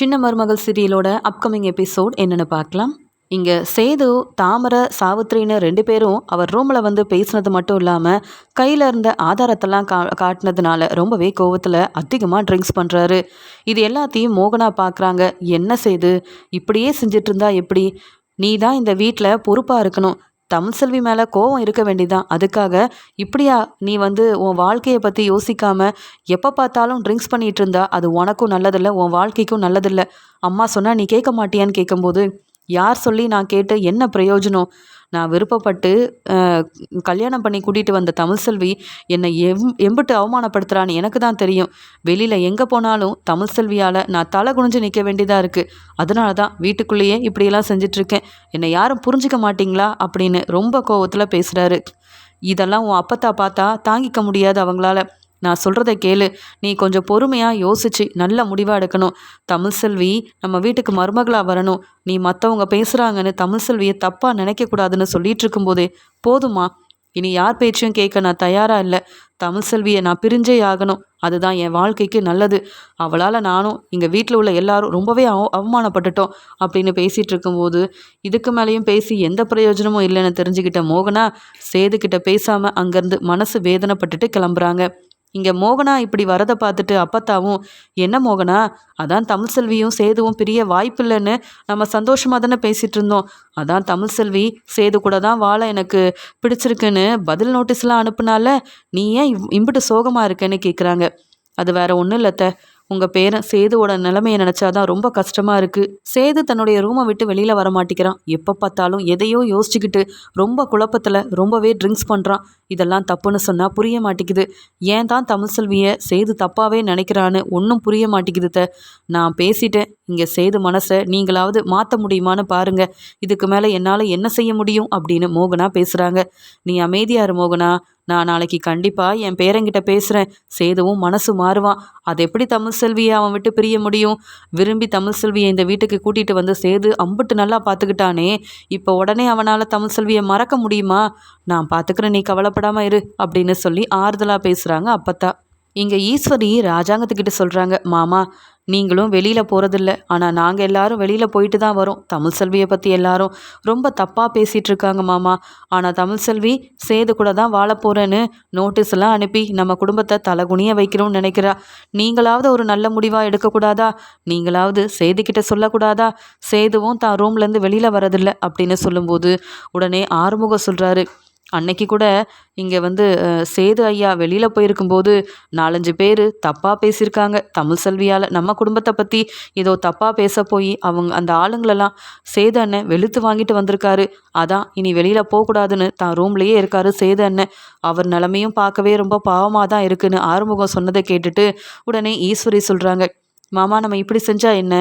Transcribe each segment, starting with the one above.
சின்ன மருமகள் சீரியலோட upcoming episode என்னன்னு பார்க்கலாம். இங்கே சேது, தாமரை, சாவித்ரின்னு 2 பேரும் அவர் ரூமில் வந்து பேசினது மட்டும் இல்லாமல் கையில் இருந்த ஆதாரத்தெல்லாம் காட்டினதுனால ரொம்பவே கோவத்தில் அதிகமாக ட்ரிங்க்ஸ் பண்ணுறாரு. இது எல்லாத்தையும் மோகனா பார்க்குறாங்க. என்ன சேது, இப்படியே செஞ்சிட்டு இருந்தா எப்படி? நீ தான் இந்த வீட்டில் பொறுப்பாக இருக்கணும். தமிழ்செல்வி மேலே கோவம் இருக்க வேண்டியதான். அதுக்காக இப்படியா நீ வந்து உன் வாழ்க்கையை பற்றி யோசிக்காம எப்போ பார்த்தாலும் ட்ரிங்க்ஸ் பண்ணிட்டு இருந்தா அது உனக்கும் நல்லதில்லை, உன் வாழ்க்கைக்கும் நல்லதில்லை. அம்மா சொன்னால் நீ கேட்க மாட்டியான்னு கேட்கும்போது, யார் சொல்லி நான் கேட்டு என்ன பிரயோஜனம்? நான் விருப்பப்பட்டு கல்யாணம் பண்ணி கூட்டிகிட்டு வந்த தமிழ்செல்வி என்னை எம்பிட்டு அவமானப்படுத்துகிறான்னு எனக்கு தான் தெரியும். வெளியில் எங்கே போனாலும் தமிழ்செல்வியால் நான் தலை குனிஞ்சு நிற்க வேண்டியதாக இருக்குது. அதனால தான் வீட்டுக்குள்ளேயே இப்படியெல்லாம் செஞ்சிட்ருக்கேன். என்னை யாரும் புரிஞ்சிக்க மாட்டிங்களா அப்படின்னு ரொம்ப கோவத்தில் பேசுகிறாரு. இதெல்லாம் உன் அப்பத்தா பார்த்தா தாங்கிக்க முடியாது அவங்களால. நான் சொல்கிறத கேளு. நீ கொஞ்சம் பொறுமையாக யோசிச்சு நல்ல முடிவாக எடுக்கணும். தமிழ்செல்வி நம்ம வீட்டுக்கு மருமகளாக வரணும். நீ மற்றவங்க பேசுகிறாங்கன்னு தமிழ்செல்வியை தப்பாக நினைக்கக்கூடாதுன்னு சொல்லிட்டு இருக்கும்போதே போதுமா? இனி யார் பேச்சையும் கேட்க நான் தயாராக இல்லை. தமிழ்செல்வியை நான் பிரிஞ்சே ஆகணும். அதுதான் என் வாழ்க்கைக்கு நல்லது. அவளால் நானும் இங்கே வீட்டில் உள்ள எல்லாரும் ரொம்பவே அவமானப்பட்டுட்டோம் அப்படின்னு பேசிகிட்டு இருக்கும்போது, இதுக்கு மேலேயும் பேசி எந்த பிரயோஜனமும் இல்லைன்னு தெரிஞ்சுக்கிட்ட மோகனா சேதுக்கிட்ட பேசாமல் அங்கேருந்து மனசு வேதனைப்பட்டுட்டு கிளம்புறாங்க. இங்கே மோகனா இப்படி வரதை பார்த்துட்டு அப்பத்தாவும், என்ன மோகனா, அதான் தமிழ்செல்வியும் சேதுவும் பிரிய வாய்ப்பில்லைன்னு நம்ம சந்தோஷமாக தானே பேசிகிட்டு இருந்தோம். அதான் தமிழ்செல்வி சேது கூட தான் வாழ எனக்கு பிடிச்சிருக்குன்னு பதில் நோட்டீஸ்லாம் அனுப்புனால நீ ஏன் இம்பிட்டு சோகமாக இருக்கேன்னு கேட்குறாங்க. அது வேற ஒன்றும் இல்லத்த, உங்கள் பேரன் சேதுவோட நிலைமையை நினச்சாதான் ரொம்ப கஷ்டமாக இருக்குது. சேது தன்னுடைய ரூமை விட்டு வெளியில் வர மாட்டேங்கிறான். எப்போ பார்த்தாலும் எதையோ யோசிச்சுக்கிட்டு ரொம்ப குழப்பத்தில் ரொம்பவே ட்ரிங்க்ஸ் பண்ணுறான். இதெல்லாம் தப்புன்னு சொன்னால் புரிய மாட்டேங்குது. ஏன் தான் தமிழ்செல்வியை சேது தப்பாகவே நினைக்கிறான்னு ஒன்றும் புரிய மாட்டேங்குது. நான் பேசிட்டேன். இங்கே சேது மனசை நீங்களாவது மாற்ற முடியுமான்னு பாருங்க. இதுக்கு மேலே என்னால் என்ன செய்ய முடியும் அப்படின்னு மோகனா பேசுகிறாங்க. நீ அமைதியாரு மோகனா, நான் நாளைக்கு கண்டிப்பாக என் பேரங்கிட்ட பேசுகிறேன். சேதுவும் மனசு மாறுவான். அது எப்படி தமிழ்செல்வியை அவன் விட்டு பிரிய முடியும்? விரும்பி தமிழ்செல்வியை இந்த வீட்டுக்கு கூட்டிகிட்டு வந்து சேது அம்புட்டு நல்லா பார்த்துக்கிட்டானே, இப்போ உடனே அவனால் தமிழ்செல்வியை மறக்க முடியுமா? நான் பார்த்துக்கிறேன், நீ கவலைப்படாமல் இரு அப்படின்னு சொல்லி ஆறுதலாக பேசுகிறாங்க அப்பத்தா. இங்கே ஈஸ்வரி ராஜாங்கத்துக்கிட்ட சொல்கிறாங்க, மாமா நீங்களும் வெளியில் போகிறதில்ல, ஆனால் நாங்கள் எல்லாரும் வெளியில் போயிட்டு தான் வரோம். தமிழ்செல்வியை பற்றி எல்லாரும் ரொம்ப தப்பாக பேசிகிட்டு இருக்காங்க மாமா. ஆனால் தமிழ்செல்வி சேது கூட தான் வாழ போகிறேன்னு நோட்டீஸ் எல்லாம் அனுப்பி நம்ம குடும்பத்தை தலகுனிய வைக்கணும்னு நினைக்கிறா. நீங்களாவது ஒரு நல்ல முடிவாக எடுக்கக்கூடாதா? நீங்களாவது சேதுக்கிட்ட சொல்லக்கூடாதா? சேதுவும் தான் ரூம்லேருந்து வெளியில் வரதில்லை அப்படின்னு சொல்லும்போது உடனே ஆறுமுகம் சொல்கிறாரு, அன்னைக்கு கூட இங்கே வந்து சேது ஐயா வெளியில் போயிருக்கும்போது 4-5 பேர் தப்பாக பேசியிருக்காங்க தமிழ்செல்வியால். நம்ம குடும்பத்தை பற்றி ஏதோ தப்பாக பேச போய் அவங்க அந்த ஆளுங்களெல்லாம் சேது அண்ணன் வெளுத்து வாங்கிட்டு வந்திருக்காரு. அதான் இனி வெளியில் போகக்கூடாதுன்னு தான் ரூம்லேயே இருக்காரு சேது அண்ணன். அவர் நிலமையும் பார்க்கவே ரொம்ப பாவமாக தான் இருக்குன்னு ஆறுமுகம் சொன்னதை கேட்டுட்டு உடனே ஈஸ்வரி சொல்கிறாங்க, மாமா நம்ம இப்படி செஞ்சா என்ன?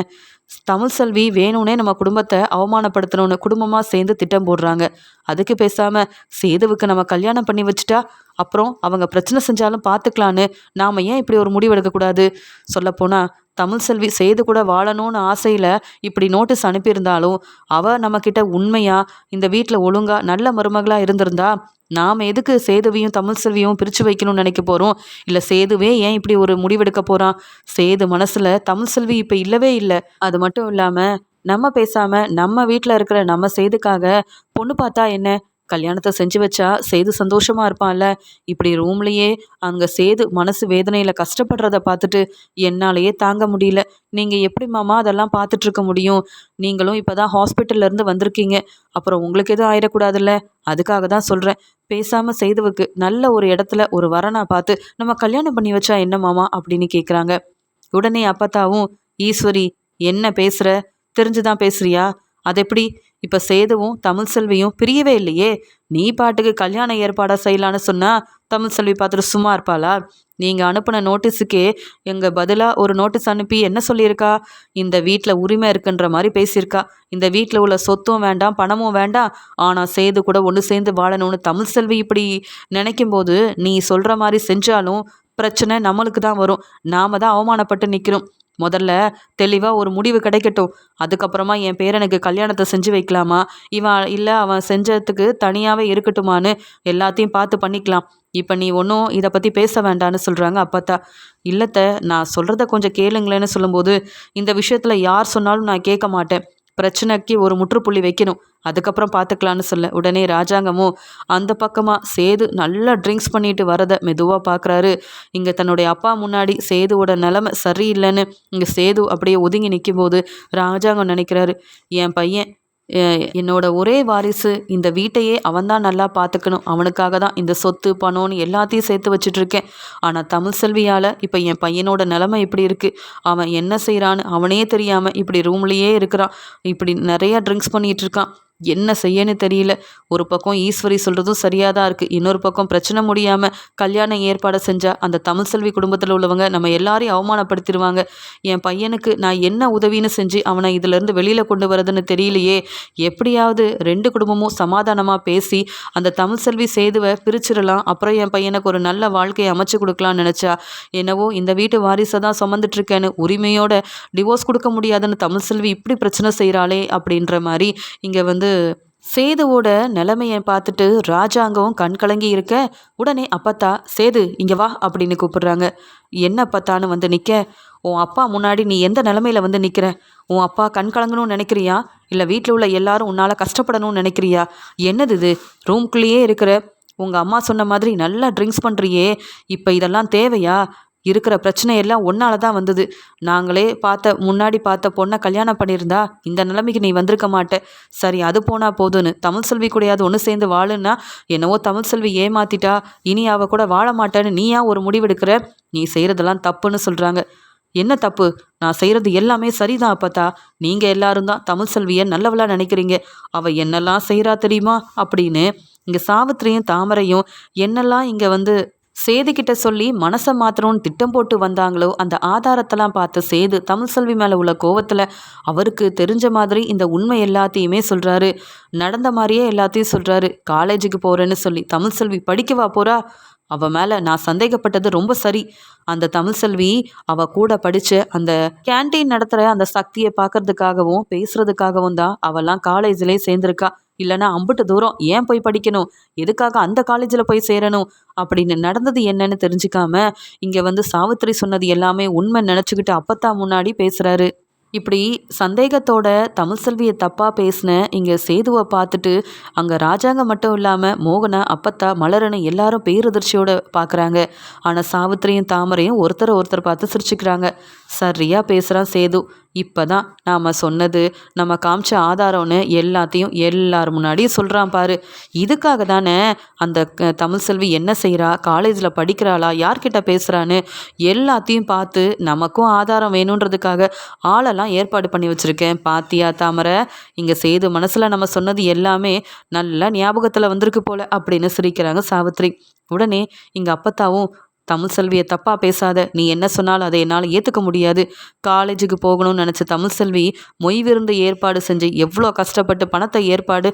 தமிழ்செல்வி வேணும்னே நம்ம குடும்பத்தை அவமானப்படுத்தணும்னு குடும்பமாக சேர்ந்து திட்டம் போடுறாங்க. அதுக்கு பேசாமல் சேதுவுக்கு நம்ம கல்யாணம் பண்ணி வச்சுட்டா அப்புறம் அவங்க பிரச்சனை செஞ்சாலும் பார்த்துக்கலான்னு நாம் ஏன் இப்படி ஒரு முடிவு எடுக்கக்கூடாது? சொல்லப்போனால் தமிழ்செல்வி சேது கூட வாழணும்னு ஆசையில் இப்படி நோட்டீஸ் அனுப்பியிருந்தாலும் அவள் நம்மக்கிட்ட உண்மையாக இந்த வீட்டில் ஒழுங்காக நல்ல மருமகளாக இருந்திருந்தா நாம் எதுக்கு சேதுவையும் தமிழ்செல்வியும் பிரித்து வைக்கணும்னு நினைக்க போகிறோம்? இல்லை சேதுவே ஏன் இப்படி ஒரு முடிவெடுக்க போகிறான்? சேது மனசில் தமிழ்செல்வி இப்போ இல்லவே இல்லை. அது மட்டும் இல்லாமல் நம்ம பேசாமல் நம்ம வீட்டில் இருக்கிற நம்ம சேதுக்காக பொண்ணு பார்த்தா என்ன? கல்யாணத்தை செஞ்சு வச்சா சேது சந்தோஷமாக இருப்பான்ல. இப்படி ரூம்லேயே அங்கே சேது மனசு வேதனையில் கஷ்டப்படுறத பார்த்துட்டு என்னாலேயே தாங்க முடியல. நீங்கள் எப்படி மாமா அதெல்லாம் பார்த்துட்ருக்க முடியும்? நீங்களும் இப்போ தான் ஹாஸ்பிட்டல்லேருந்து வந்திருக்கீங்க. அப்புறம் உங்களுக்கு எதுவும் ஆயிடக்கூடாதுல்ல, அதுக்காக தான் சொல்கிறேன். பேசாமல் சேதுவுக்கு நல்ல ஒரு இடத்துல ஒரு வரனா பார்த்து நம்ம கல்யாணம் பண்ணி வச்சா என்ன மாமா அப்படின்னு கேட்குறாங்க. உடனே அப்பத்தாவும், ஈஸ்வரி என்ன பேசுகிற? தெரிஞ்சுதான் பேசுறியா? அது எப்படி? இப்போ சேதுவும் தமிழ்செல்வியும் பிரியவே இல்லையே. நீ பாட்டுக்கு கல்யாண ஏற்பாடாக செய்யலான்னு சொன்னால் தமிழ்செல்வி பார்த்துட்டு சும்மா இருப்பாளா? நீங்கள் அனுப்பின நோட்டீஸுக்கே எங்கள் பதிலாக ஒரு நோட்டீஸ் அனுப்பி என்ன சொல்லியிருக்கா? இந்த வீட்டில் உரிமை இருக்குன்ற மாதிரி பேசியிருக்கா. இந்த வீட்டில் உள்ள சொத்தும் வேண்டாம், பணமும் வேண்டாம், ஆனால் சேது கூட ஒன்று சேர்ந்து வாழணும்னு தமிழ்செல்வி இப்படி நினைக்கும்போது நீ சொல்கிற மாதிரி செஞ்சாலும் பிரச்சனை நம்மளுக்கு தான் வரும். நாம தான் அவமானப்பட்டு நிற்கிறோம். முதல்ல தெளிவாக ஒரு முடிவு கிடைக்கட்டும். அதுக்கப்புறமா என் பேரனுக்கு கல்யாணத்தை செஞ்சு வைக்கலாமா, இவன் இல்லை அவன் செஞ்சதுக்கு தனியாகவே இருக்கட்டுமான்னு எல்லாத்தையும் பார்த்து பண்ணிக்கலாம். இப்போ நீ ஒன்றும் இதை பற்றி பேச வேண்டான்னு சொல்கிறாங்க அப்பத்தா. இல்லத்த, நான் சொல்கிறத கொஞ்சம் கேளுங்களேன்னு சொல்லும்போது, இந்த விஷயத்தில் யார் சொன்னாலும் நான் கேட்க மாட்டேன். பிரச்சனைக்கு ஒரு முற்றுப்புள்ளி வைக்கணும், அதுக்கப்புறம் பார்த்துக்கலான்னு சொல்ல உடனே ராஜாங்கமும் அந்த பக்கமாக சேது நல்லா ட்ரிங்க்ஸ் பண்ணிட்டு வரதை மெதுவாக பார்க்குறாரு. இங்கே தன்னுடைய அப்பா முன்னாடி சேதுவோட நிலமை சரியில்லைன்னு இங்கே சேது அப்படியே ஒதுங்கி நிற்கும்போது ராஜாங்கம் நினைக்கிறாரு, என் பையன் என்னோட ஒரே வாரிசு, இந்த வீட்டையே அவன்தான் நல்லா பார்த்துக்கணும், அவனுக்காக தான் இந்த சொத்து பணம்னு எல்லாத்தையும் சேர்த்து வச்சுட்ருக்கேன். ஆனால் தமிழ் செல்வியால் இப்போ என் பையனோட நிலமை இப்படி இருக்குது. அவன் என்ன செய்கிறான்னு அவனே தெரியாமல் இப்படி ரூம்லேயே இருக்கிறான், இப்படி நிறையா ட்ரிங்க்ஸ் பண்ணிகிட்டு இருக்கான். என்ன செய்யன்னு தெரியல. ஒரு பக்கம் ஈஸ்வரி சொல்கிறதும் சரியாக தான் இருக்குது, இன்னொரு பக்கம் பிரச்சனை முடியாமல் கல்யாணம் ஏற்பாடு செஞ்சால் அந்த தமிழ் செல்வி குடும்பத்தில் உள்ளவங்க நம்ம எல்லாரையும் அவமானப்படுத்திடுவாங்க. என் பையனுக்கு நான் என்ன உதவின்னு செஞ்சு அவனை இதிலேருந்து வெளியில் கொண்டு வரதுன்னு தெரியலையே. எப்படியாவது 2 குடும்பமும் சமாதானமாக பேசி அந்த தமிழ் செல்வி சேதுவை பிரிச்சிடலாம், அப்புறம் என் பையனுக்கு ஒரு நல்ல வாழ்க்கையை அமைச்சு கொடுக்கலான்னு நினச்சா, என்னவோ இந்த வீட்டு வாரிசை தான் சுமந்துட்டுருக்கேன்னு உரிமையோட டிவோர்ஸ் கொடுக்க முடியாதுன்னு தமிழ் செல்வி இப்படி பிரச்சனை செய்கிறாளே அப்படின்ற மாதிரி இங்கே சேதுவோட நிலைமையை பார்த்துட்டு ராஜாங்கம் கண் கலங்கி இருக்க, உடனே அப்பத்தா சேது இங்கே வா அப்படின்னு கூப்பிடுறாங்க. என்ன அப்பத்தான்னு வந்து நிற்க, உன் அப்பா முன்னாடி நீ எந்த நிலமையில வந்து நிற்கிற? உன் அப்பா கண் கலங்கணும்னு நினைக்கிறியா, இல்லை வீட்டில் உள்ள எல்லாரும் உன்னால் கஷ்டப்படணும்னு நினைக்கிறியா? என்னது இது, ரூம்குள்ளேயே இருக்கிற, உங்கள் அம்மா சொன்ன மாதிரி நல்லா ட்ரிங்க்ஸ் பண்ணுறியே, இப்போ இதெல்லாம் தேவையா? இருக்கிற பிரச்சனையெல்லாம் ஒன்னால தான் வந்தது. நாங்களே முன்னாடி பார்த்த பொண்ணை கல்யாணம் பண்ணியிருந்தா இந்த நிலைமைக்கு நீ வந்திருக்க மாட்ட. சரி, அது போனால் போதுன்னு தமிழ் செல்வி கூடயாவது ஒன்று சேர்ந்து வாழுன்னா, என்னவோ தமிழ் செல்வி ஏமாத்திட்டா, இனி அவ கூட வாழ மாட்டேன்னு நீயா ஒரு முடிவெடுக்கிற? நீ செய்கிறதெல்லாம் தப்புன்னு சொல்கிறாங்க. என்ன தப்பு? நான் செய்கிறது எல்லாமே சரிதான் அப்பத்தா. நீங்கள் எல்லாரும் தான் தமிழ் செல்வியை நல்லவளாக நினைக்கிறீங்க. அவள் என்னெல்லாம் செய்கிறா தெரியுமா அப்படின்னு இங்கே சாவித்திரியும் தாமரையும் என்னெல்லாம் இங்கே சேதுக்கிட்ட சொல்லி மனசை மாத்திரம்னு திட்டம் போட்டு வந்தாங்களோ, அந்த ஆதாரத்தெல்லாம் பார்த்த சேது தமிழ் செல்வி மேலே உள்ள கோவத்தில் அவருக்கு தெரிஞ்ச மாதிரி இந்த உண்மை எல்லாத்தையுமே சொல்கிறாரு. நடந்த மாதிரியே எல்லாத்தையும் சொல்கிறாரு. காலேஜுக்கு போகிறேன்னு சொல்லி தமிழ் செல்வி படிக்கவா போகிறா? அவள் மேலே நான் சந்தேகப்பட்டது ரொம்ப சரி. அந்த தமிழ் செல்வி அவள் கூட படித்த அந்த கேன்டீன் நடத்துகிற அந்த சக்தியை பார்க்கறதுக்காகவும் பேசுகிறதுக்காகவும் தான் அவெல்லாம் காலேஜ்லேயே சேர்ந்துருக்கா. இல்லைனா அம்புட்டு தூரம் ஏன் போய் படிக்கணும், எதுக்காக அந்த காலேஜில் போய் சேரணும் அப்படின்னு நடந்தது என்னன்னு தெரிஞ்சுக்காம இங்கே சாவித்திரி சொன்னது எல்லாமே உண்மை நினச்சிக்கிட்டு அப்பத்தா முன்னாடி பேசுகிறாரு. இப்படி சந்தேகத்தோட தமிழ் செல்வியை தப்பாக பேசின இங்கே சேதுவை பார்த்துட்டு அங்கே ராஜாங்க மட்டும் இல்லாமல் மோகனா, அப்பத்தா, மலரன்னு எல்லாரும் பேரதிர்ச்சியோடு பார்க்குறாங்க. ஆனால் சாவித்திரியும் தாமரையும் ஒருத்தர் பார்த்து சிரிச்சுக்கிறாங்க. சரியாக பேசுகிறான் சேது. இப்போ தான் நாம் சொன்னது, நம்ம காமிச்ச ஆதாரம்னு எல்லாத்தையும் எல்லார் முன்னாடியும் சொல்கிறான் பாரு. இதுக்காக தானே அந்த தமிழ் செல்வி என்ன செய்கிறா, காலேஜில் படிக்கிறாளா, யார்கிட்ட பேசுகிறான்னு எல்லாத்தையும் பார்த்து நமக்கும் ஆதாரம் வேணுன்றதுக்காக ஆளெல்லாம் ஏற்பாடு பண்ணி வச்சுருக்கேன். பாத்தியா தாமரை, இங்கே சேது மனசில் நம்ம சொன்னது எல்லாமே நல்லா ஞாபகத்தில் வந்திருக்கு போல அப்படின்னு சிரிக்கிறாங்க சாவித்ரி. உடனே இங்கே அப்பத்தாவும், தமிழ் செல்வியை தப்பாக பேசாத, நீ என்ன சொன்னாலும் அதை என்னால் ஏற்றுக்க முடியாது. காலேஜுக்கு போகணும்னு நினச்ச தமிழ் செல்வி மொய் விருந்து ஏற்பாடு செஞ்சு எவ்வளோ கஷ்டப்பட்டு பணத்தை ஏற்பாடு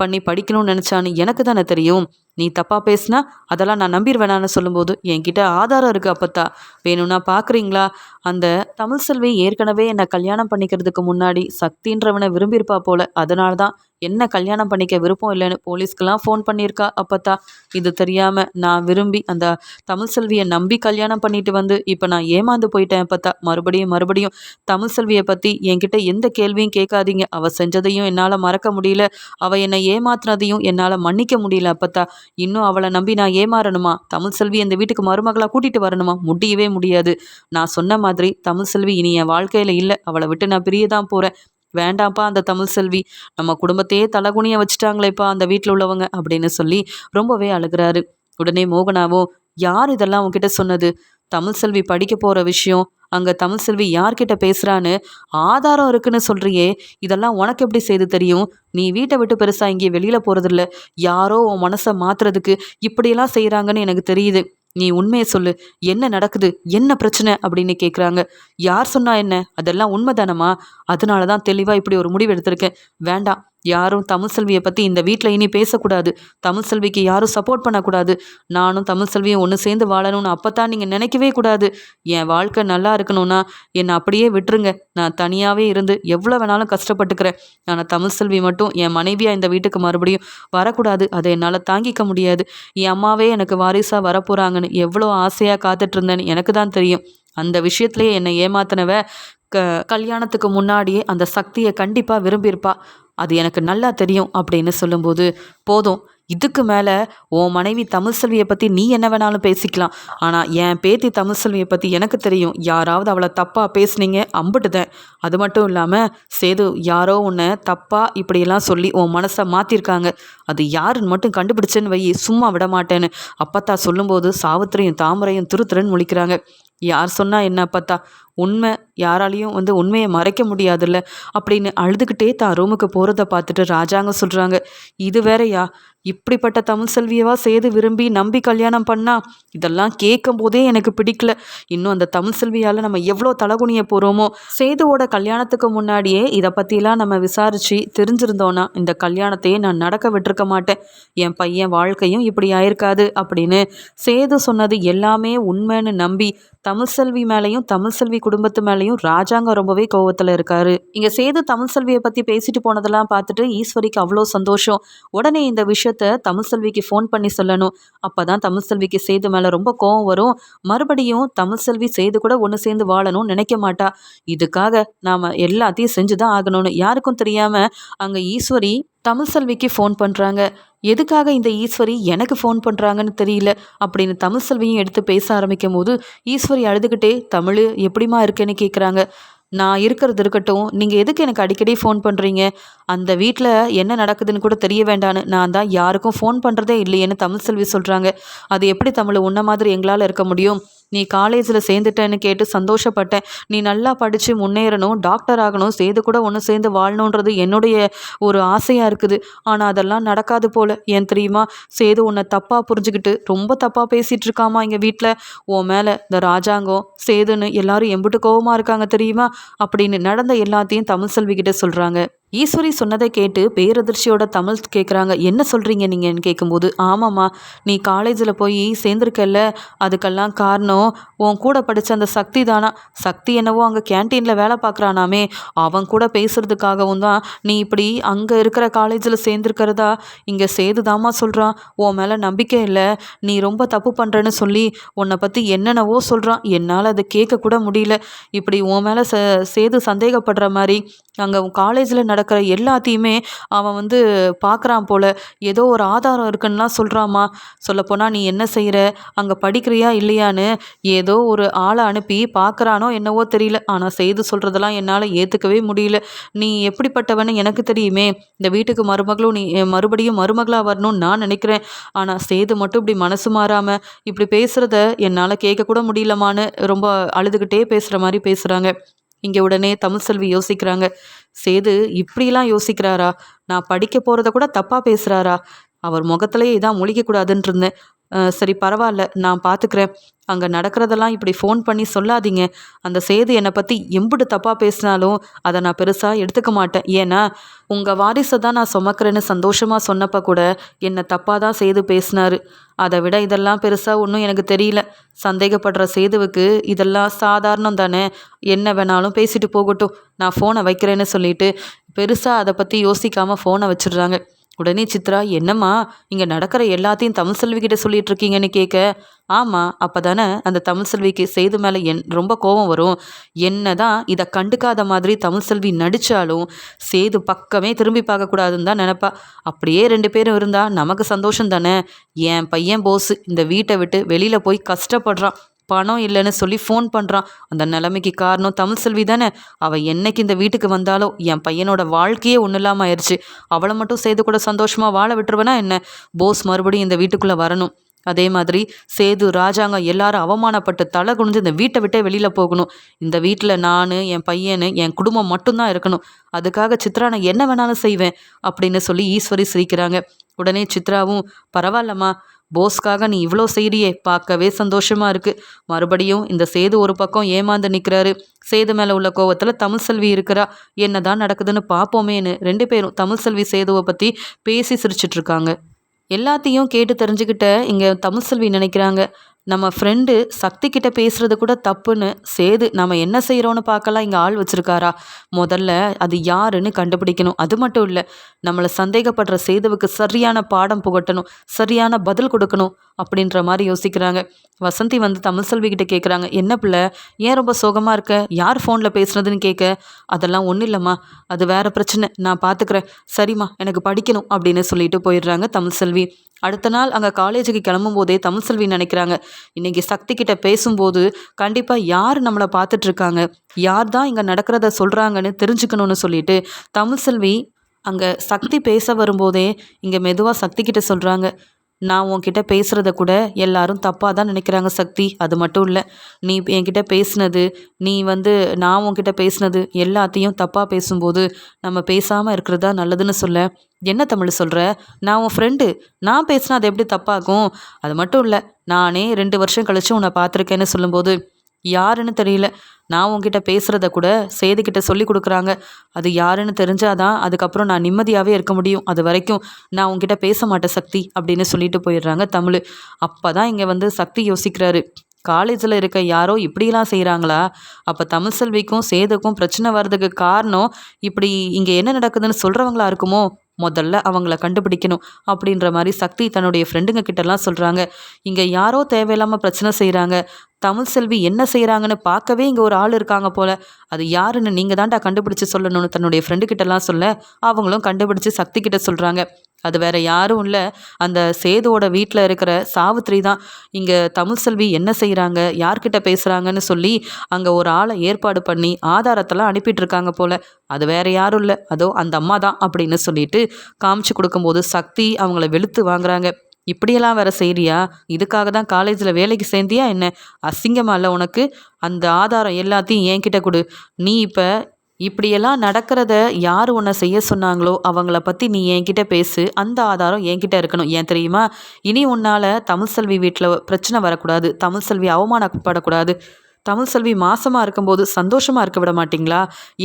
பண்ணி படிக்கணும்னு நினச்சான்னு எனக்கு தானே தெரியும். நீ தப்பாக பேசினா அதெல்லாம் நான் நம்பிடுவேனான்னு சொல்லும்போது, என்கிட்ட ஆதாரம் இருக்குது அப்பத்தா, வேணும்னா பார்க்குறீங்களா? அந்த தமிழ் செல்வி ஏற்கனவே என்னை கல்யாணம் பண்ணிக்கிறதுக்கு முன்னாடி சக்தின்றவனை விரும்பியிருப்பா போல, அதனால தான் என்ன கல்யாணம் பண்ணிக்க விருப்பம் இல்லைன்னு போலீஸ்க்கெல்லாம் ஃபோன் பண்ணியிருக்கா அப்பத்தா. இது தெரியாமல் நான் விரும்பி அந்த தமிழ் செல்வியை நம்பி கல்யாணம் பண்ணிட்டு இப்போ நான் ஏமாந்து போயிட்டேன் அப்பத்தா. மறுபடியும் தமிழ் செல்வியை பற்றி என்கிட்ட எந்த கேள்வியும் கேட்காதீங்க. அவள் செஞ்சதையும் என்னால் மறக்க முடியல, அவள் என்னை ஏமாத்துனதையும் என்னால் மன்னிக்க முடியல அப்பத்தா. இன்னும் அவளை நம்பி நான் ஏமாறணுமா? தமிழ் செல்வி இந்த வீட்டுக்கு மருமகளாக கூட்டிகிட்டு வரணுமா? முடியவே முடியாது. நான் சொன்ன மாதிரி தமிழ் செல்வி இனி என் வாழ்க்கையில் இல்லை, அவளை விட்டு நான் பிரிய தான் போகிறேன். வேண்டாம்ப்பா அந்த தமிழ் செல்வி, நம்ம குடும்பத்தையே தலகுனிய வச்சுட்டாங்களேப்பா அந்த வீட்டில் உள்ளவங்க அப்படின்னு சொல்லி ரொம்பவே அழுகிறாரு. உடனே மோகனாவோ, யார் இதெல்லாம் உன்கிட்ட சொன்னது? தமிழ் செல்வி படிக்க போகிற விஷயம், அங்கே தமிழ் செல்வி யார்கிட்ட பேசுகிறான்னு ஆதாரம் இருக்குன்னு சொல்கிறியே, இதெல்லாம் உனக்கு எப்படி செய்து தெரியும்? நீ வீட்டை விட்டு பெருசாக இங்கே வெளியில் போகிறதில்ல, யாரோ உன் மனசை மாற்றுறதுக்கு இப்படியெல்லாம் செய்கிறாங்கன்னு எனக்கு தெரியுது. நீ உண்மையை சொல்லு, என்ன நடக்குது, என்ன பிரச்சனை அப்படின்னு கேட்குறாங்க. யார் சொன்னா என்ன, அதெல்லாம் உண்மைதானம்மா? அதனால தான் தெளிவாக இப்படி ஒரு முடிவு எடுத்திருக்கேன். வேண்டாம், யாரும் தமிழ்செல்வியை பற்றி இந்த வீட்டில் இனி பேசக்கூடாது. தமிழ்செல்விக்கு யாரும் சப்போர்ட் பண்ணக்கூடாது. நானும் தமிழ்செல்வியும் ஒன்று சேர்ந்து வாழணும்னு அப்போ தான் நீங்கள் நினைக்கவே கூடாது. என் வாழ்க்கை நல்லா இருக்கணும்னா என்னை அப்படியே விட்டுருங்க. நான் தனியாகவே இருந்து எவ்வளோ வேணாலும் கஷ்டப்பட்டுக்கிறேன். ஆனால் தமிழ்செல்வி மட்டும் என் மனைவியாக இந்த வீட்டுக்கு மறுபடியும் வரக்கூடாது. அதை என்னால் தாங்கிக்க முடியாது. என் அம்மாவே எனக்கு வாரிசாக வரப்போகிறாங்கன்னு எவ்வளோ ஆசையாக காத்துட்டு இருந்தேன்னு எனக்கு தான் தெரியும். அந்த விஷயத்துலேயே என்னை ஏமாத்தினவ கல்யாணத்துக்கு முன்னாடியே அந்த சக்தியை கண்டிப்பாக விரும்பியிருப்பா. அது எனக்கு நல்லா தெரியும் அப்படின்னு சொல்லும்போது, போதும், இதுக்கு மேலே உன் மனைவி தமிழ்செல்வியை பற்றி நீ என்ன வேணாலும் பேசிக்கலாம். ஆனால் என் பேத்தி தமிழ்செல்வியை பற்றி எனக்கு தெரியும். யாராவது அவளை தப்பாக பேசுனீங்க அம்பிட்டுதேன். அது மட்டும் இல்லாமல் சேது, யாரோ உன்னை தப்பாக இப்படியெல்லாம் சொல்லி உன் மனசை மாற்றிருக்காங்க. அது யாருன்னு மட்டும் கண்டுபிடிச்சேன்னு வை, சும்மா விட மாட்டேன்னு அப்பத்தா சொல்லும்போது சாவித்திரியும் தாமரையும் திருன்னு முழிக்கிறாங்க. யார் சொன்னால் என்ன அப்பத்தா, உண்மை யாராலையும் உண்மையை மறைக்க முடியாதுல்ல அப்படின்னு அழுதுகிட்டே தான் ரூமுக்கு போகிறத பார்த்துட்டு ராஜாங்க சொல்கிறாங்க, இது வேறையா, இப்படிப்பட்ட தமிழ்செல்வியவா சேது விரும்பி நம்பி கல்யாணம் பண்ணா? இதெல்லாம் கேட்கும் போதே எனக்கு பிடிக்கல. இன்னும் அந்த தமிழ்செல்வியால் நம்ம எவ்வளோ தலகுனிய போகிறோமோ. சேதுவோட கல்யாணத்துக்கு முன்னாடியே இதை பற்றிலாம் நம்ம விசாரித்து தெரிஞ்சிருந்தோன்னா இந்த கல்யாணத்தையே நான் நடக்க விட்டுருக்க மாட்டேன். என் பையன் வாழ்க்கையும் இப்படி ஆயிருக்காது அப்படின்னு சேது சொன்னது எல்லாமே உண்மைன்னு நம்பி தமிழ்செல்வி மேலேயும் தமிழ்செல்வி குடும்பத்து மேலேயும் ராஜாங்க ரொம்பவே கோவத்தில் இருக்காரு. இங்கே சேது தமிழ்செல்வியை பற்றி பேசிட்டு போனதெல்லாம் பார்த்துட்டு ஈஸ்வரிக்கு அவ்வளோ சந்தோஷம். உடனே இந்த விஷயத்த தமிழ்செல்விக்கு ஃபோன் பண்ணி சொல்லணும். அப்போ தான் தமிழ்செல்விக்கு சேது மேலே ரொம்ப கோவம் வரும். மறுபடியும் தமிழ்செல்வி சேது கூட ஒன்று சேர்ந்து வாழணும்னு நினைக்க மாட்டா. இதுக்காக நாம் எல்லாத்தையும் செஞ்சு தான் ஆகணும்னு யாருக்கும் தெரியாமல் அங்கே ஈஸ்வரி தமிழ்செல்விக்கு ஃபோன் பண்ணுறாங்க. எதுக்காக இந்த ஈஸ்வரி எனக்கு ஃபோன் பண்ணுறாங்கன்னு தெரியல அப்படின்னு தமிழ்செல்வியும் எடுத்து பேச ஆரம்பிக்கும் போது ஈஸ்வரி அழுதுகிட்டே, தமிழ் எப்படிமா இருக்கேன்னு கேட்குறாங்க. நான் இருக்கிறது இருக்கட்டும், நீங்கள் எதுக்கு எனக்கு அடிக்கடி ஃபோன் பண்ணுறீங்க? அந்த வீட்டில் என்ன நடக்குதுன்னு கூட தெரிய வேண்டான்னு நான் தான் யாருக்கும் ஃபோன் பண்ணுறதே இல்லையேன்னு தமிழ்செல்வி சொல்கிறாங்க. அது எப்படி தமிழ் உன்ன மாதிரி எங்களால் இருக்க முடியும்? நீ காலேஜில் சேர்ந்துட்டேன்னு கேட்டு சந்தோஷப்பட்டேன். நீ நல்லா படித்து முன்னேறணும், டாக்டர் ஆகணும், சேது கூட ஒன்று சேர்ந்து வாழணுன்றது என்னுடைய ஒரு ஆசையாக இருக்குது. ஆனால் அதெல்லாம் நடக்காது போல். ஏன் தெரியுமா? சேது உன்னை தப்பாக புரிஞ்சுக்கிட்டு ரொம்ப தப்பாக பேசிகிட்டு இருக்காமா எங்கள் வீட்டில். உன் மேலே இந்த ராஜாங்கம் சேதுன்னு எல்லாரும் எம்பிட்டு கோவமாக இருக்காங்க தெரியுமா அப்படின்னு நடந்த எல்லாத்தையும் தமிழ்செல்வி கிட்ட சொல்கிறாங்க. ஈஸ்வரி சொன்னதை கேட்டு பேரதிர்ச்சியோட தமிழ் கேட்குறாங்க. என்ன சொல்கிறீங்க நீங்கன்னு கேட்கும்போது, ஆமாம்மா, நீ காலேஜில் போய் சேர்ந்துருக்கல்ல, அதுக்கெல்லாம் காரணம் உன் கூட படித்த அந்த சக்தி தானா. சக்தி என்னவோ அங்கே கேன்டீனில் வேலை பார்க்குறானாமே, அவன் கூட பேசுகிறதுக்காகவும் தான் நீ இப்படி அங்கே இருக்கிற காலேஜில் சேர்ந்துருக்கிறதா இங்கே சேது தாமா சொல்கிறான். உன் மேலே நம்பிக்கை இல்லை, நீ ரொம்ப தப்பு பண்ணுறேன்னு சொல்லி உன்னை பற்றி என்னென்னவோ சொல்கிறான். என்னால் அதை கேட்கக்கூட முடியல. இப்படி உன் மேலே சேது சந்தேகப்படுற மாதிரி அங்கே காலேஜில் நடக்கிற எல்லாத்தையுமே அவன் பார்க்குறான் போல். ஏதோ ஒரு ஆதாரம் இருக்குன்னுலாம் சொல்கிறாமா. சொல்லப்போனால் நீ என்ன செய்கிற, அங்கே படிக்கிறியா இல்லையான்னு ஏதோ ஒரு ஆளை அனுப்பி பார்க்குறானோ என்னவோ தெரியல. ஆனால் செய்து சொல்கிறதெல்லாம் என்னால் ஏற்றுக்கவே முடியல. நீ எப்படிப்பட்டவன்னு எனக்கு தெரியுமே. இந்த வீட்டுக்கு மருமகளும் நீ மறுபடியும் மருமகளாக வரணும்னு நான் நினைக்கிறேன். ஆனால் சேது மட்டும் இப்படி மனசு மாறாமல் இப்படி பேசுகிறத என்னால் கேட்கக்கூட முடியலமான்னு ரொம்ப அழுதுகிட்டே பேசுகிற மாதிரி பேசுகிறாங்க. இங்கே உடனே தமிழ்செல்வி யோசிக்கிறாங்க, சேது இப்படிலாம் யோசிக்கிறாரா? நான் படிக்க போகிறத கூட தப்பாக பேசுகிறாரா? அவர் முகத்திலே இதான் முழிக்கக்கூடாதுன்னு இருந்தேன். சரி பரவாயில்ல, நான் பார்த்துக்கிறேன். அங்கே நடக்கிறதெல்லாம் இப்படி ஃபோன் பண்ணி சொல்லாதீங்க. அந்த சேது என்னை பற்றி எம்பிட்டு தப்பாக பேசினாலும் அதை நான் பெருசாக எடுத்துக்க மாட்டேன். ஏன்னா உங்கள் வாரிசை தான் நான் சுமக்கிறேன்னு சந்தோஷமாக சொன்னப்போ கூட என்னை தப்பாக தான் சேது பேசினார். அதை விட இதெல்லாம் பெருசாக ஒன்றும் எனக்கு தெரியல. சந்தேகப்படுற சேதுவுக்கு இதெல்லாம் சாதாரணம் தானே, என்ன வேணாலும் பேசிட்டு போகட்டும், நான் ஃபோனை வைக்கிறேன்னு சொல்லிட்டு பெருசாக அதை பற்றி யோசிக்காமல் ஃபோனை வச்சிடுறாங்க. உடனே சித்ரா, என்னம்மா இங்கே நடக்கிற எல்லாத்தையும் தமிழ்செல்விக்கிட்ட சொல்லிட்டு இருக்கீங்கன்னு கேட்க, ஆமாம், அப்போ தானே அந்த தமிழ்செல்விக்கு சேது மேலே ரொம்ப கோபம் வரும். என்ன தான் இதை கண்டுக்காத மாதிரி தமிழ்செல்வி நடித்தாலும் சேது பக்கமே திரும்பி பார்க்கக்கூடாதுன்னு தான் நினப்பா. அப்படியே 2 பேரும் இருந்தால் நமக்கு சந்தோஷம் தானே. என் பையன் போஸ் இந்த வீட்டை விட்டு வெளியில் போய் கஷ்டப்படுறான், பணம் இல்லைன்னு சொல்லி ஃபோன் பண்ணுறான். அந்த நிலைமைக்கு காரணம் தமிழ்செல்வி தானே. அவள் என்னைக்கு இந்த வீட்டுக்கு வந்தாலோ என் பையனோட வாழ்க்கையே ஒன்றும் இல்லாமல் ஆயிடுச்சு. அவளை மட்டும் சேது கூட சந்தோஷமாக வாழ விட்டுருவேனா என்ன? போஸ் மறுபடியும் இந்த வீட்டுக்குள்ளே வரணும். அதே மாதிரி சேது ராஜாங்கம் எல்லாரும் அவமானப்பட்டு தலை குனிஞ்சு இந்த வீட்டை விட்டே வெளியில் போகணும். இந்த வீட்டில் நான், என் பையனு, என் குடும்பம் மட்டும்தான் இருக்கணும். அதுக்காக சித்ரா நான் என்ன வேணாலும் செய்வேன் அப்படின்னு சொல்லி ஈஸ்வரி சிரிக்கிறாங்க. உடனே சித்ராவும், பரவாயில்லம்மா, போஸ்க்காக நீ இவ்வளோ செய்றியே, பார்க்கவே சந்தோஷமா இருக்கு. மறுபடியும் இந்த சேது ஒரு பக்கம் ஏமாந்து நிற்கிறாரு. சேது மேலே உள்ள கோவத்தில் தமிழ்செல்வி இருக்கிறா. என்னதான் நடக்குதுன்னு பார்ப்போமேன்னு 2 பேரும் தமிழ்செல்வி சேதுவை பற்றி பேசி சிரிச்சிட்டு இருக்காங்க. எல்லாத்தையும் கேட்டு தெரிஞ்சுக்கிட்ட இங்கே தமிழ்செல்வி நினைக்கிறாங்க, நம்ம ஃப்ரெண்டு சக்தி கிட்ட பேசுறது கூட தப்புன்னு சேது நம்ம என்ன செய்கிறோன்னு பார்க்கலாம் இங்கே ஆள் வச்சிருக்காரா? முதல்ல அது யாருன்னு கண்டுபிடிக்கணும். அது மட்டும் இல்லை, நம்மளை சந்தேகப்படுற சேதுவுக்கு சரியான பாடம் புகட்டணும், சரியான பதில் கொடுக்கணும் அப்படின்ற மாதிரி யோசிக்கிறாங்க. வசந்தி வந்து தமிழ்செல்வி கிட்ட கேட்குறாங்க, என்ன பிள்ளை, ஏன் ரொம்ப சோகமாக இருக்க, யார் ஃபோனில் பேசுனதுன்னு கேட்க. அதெல்லாம் ஒன்றும் இல்லைம்மா, அது வேற பிரச்சனை, நான் பார்த்துக்கிறேன், சரிம்மா எனக்கு படிக்கணும் அப்படின்னு சொல்லிட்டு போயிடுறாங்க தமிழ்செல்வி. அடுத்த நாள் அங்கே காலேஜுக்கு கிளம்பும் போதே தமிழ்செல்வி நினைக்கிறாங்க, இன்னைக்கு சக்தி கிட்ட பேசும்போது கண்டிப்பாக யார் நம்மளை பார்த்துட்ருக்காங்க, யார் தான் இங்கே நடக்கிறத சொல்கிறாங்கன்னு தெரிஞ்சுக்கணும்னு சொல்லிட்டு தமிழ்செல்வி அங்கே சக்தி பேச வரும்போதே இங்கே மெதுவாக சக்தி கிட்ட சொல்கிறாங்க, நான் உன்கிட்ட பேசுகிறத கூட எல்லாரும் தப்பாக தான் நினைக்கிறாங்க சக்தி. அது மட்டும் இல்லை, நீ என்கிட்ட பேசுனது, நீ வந்து நான் உன்கிட்ட பேசுனது எல்லாத்தையும் தப்பாக பேசும்போது நம்ம பேசாமல் இருக்கிறது தான் நல்லதுன்னு சொல்ல. என்ன தமிழ் சொல்கிற, நான் உன் ஃப்ரெண்டு, நான் பேசினா அது எப்படி தப்பாகும்? அது மட்டும் இல்லை, நானே 2 வருஷம் கழித்து உன்னை பார்த்துருக்கேன்னு சொல்லும்போது யாருன்னு தெரியல, நான் உன்கிட்ட பேசுகிறத கூட சேதுக்கிட்ட சொல்லி கொடுக்குறாங்க. அது யாருன்னு தெரிஞ்சாதான் அதுக்கப்புறம் நான் நிம்மதியாகவே இருக்க முடியும். அது வரைக்கும் நான் உன்கிட்ட பேச மாட்டேன் சக்தி அப்படின்னு சொல்லிட்டு போயிடுறாங்க தமிழ். அப்போ தான் இங்கே வந்து சக்தி யோசிக்கிறாரு, காலேஜில் இருக்க யாரோ இப்படிலாம் செய்கிறாங்களா? அப்போ தமிழ்செல்விக்கும் சேதுக்கும் பிரச்சனை வர்றதுக்கு காரணம் இப்படி இங்கே என்ன நடக்குதுன்னு சொல்கிறவங்களா இருக்குமோ? முதல்ல அவங்கள கண்டுபிடிக்கணும் அப்படின்ற மாதிரி சக்தி தன்னுடைய ஃப்ரெண்டுங்க கிட்டலாம் சொல்கிறாங்க. இங்கே யாரோ தேவையில்லாமல் பிரச்சனை செய்கிறாங்க, தமிழ்செல்வி என்ன செய்கிறாங்கன்னு பார்க்கவே இங்கே ஒரு ஆள் இருக்காங்க போல், அது யாருன்னு நீங்கள் தான்டா கண்டுபிடிச்சி சொல்லணும்னு தன்னுடைய ஃப்ரெண்டு கிட்டலாம் சொல்ல, அவங்களும் கண்டுபிடிச்சி சக்தி கிட்ட சொல்கிறாங்க. அது வேற யாரும் இல்லை, அந்த சேதுவோட வீட்டில் இருக்கிற சாவித்ரி தான் இங்கே தமிழ்செல்வி என்ன செய்கிறாங்க, யார்கிட்ட பேசுகிறாங்கன்னு சொல்லி அங்கே ஒரு ஆளை ஏற்பாடு பண்ணி ஆதாரத்தெல்லாம் அனுப்பிட்டு இருக்காங்க போல். அது வேற யாரும் இல்லை, அதோ அந்த அம்மா தான் அப்படின்னு சொல்லிட்டு காமிச்சு கொடுக்கும்போது சக்தி அவங்கள வெளுத்து வாங்குறாங்க. இப்படியெல்லாம் வேற செய்றியா? இதுக்காக தான் காலேஜில் வேலைக்கு சேர்ந்தியா என்ன? அசிங்கமா இல்லை உனக்கு? அந்த ஆதாரம் எல்லாத்தையும் என்கிட்ட கொடு. நீ இப்போ இப்படியெல்லாம் நடக்கிறத யார் உன்னை செய்ய சொன்னாங்களோ அவங்கள பற்றி நீ என்கிட்ட பேசு, அந்த ஆதாரம் என்கிட்ட இருக்கணும். ஏன் தெரியுமா? இனி உன்னால் தமிழ்செல்வி வீட்டில் பிரச்சனை வரக்கூடாது, தமிழ்செல்வி அவமானப்படக்கூடாது. தமிழ்செல்வி மாசமாக இருக்கும்போது சந்தோஷமாக இருக்க விட மாட்டிங்களா?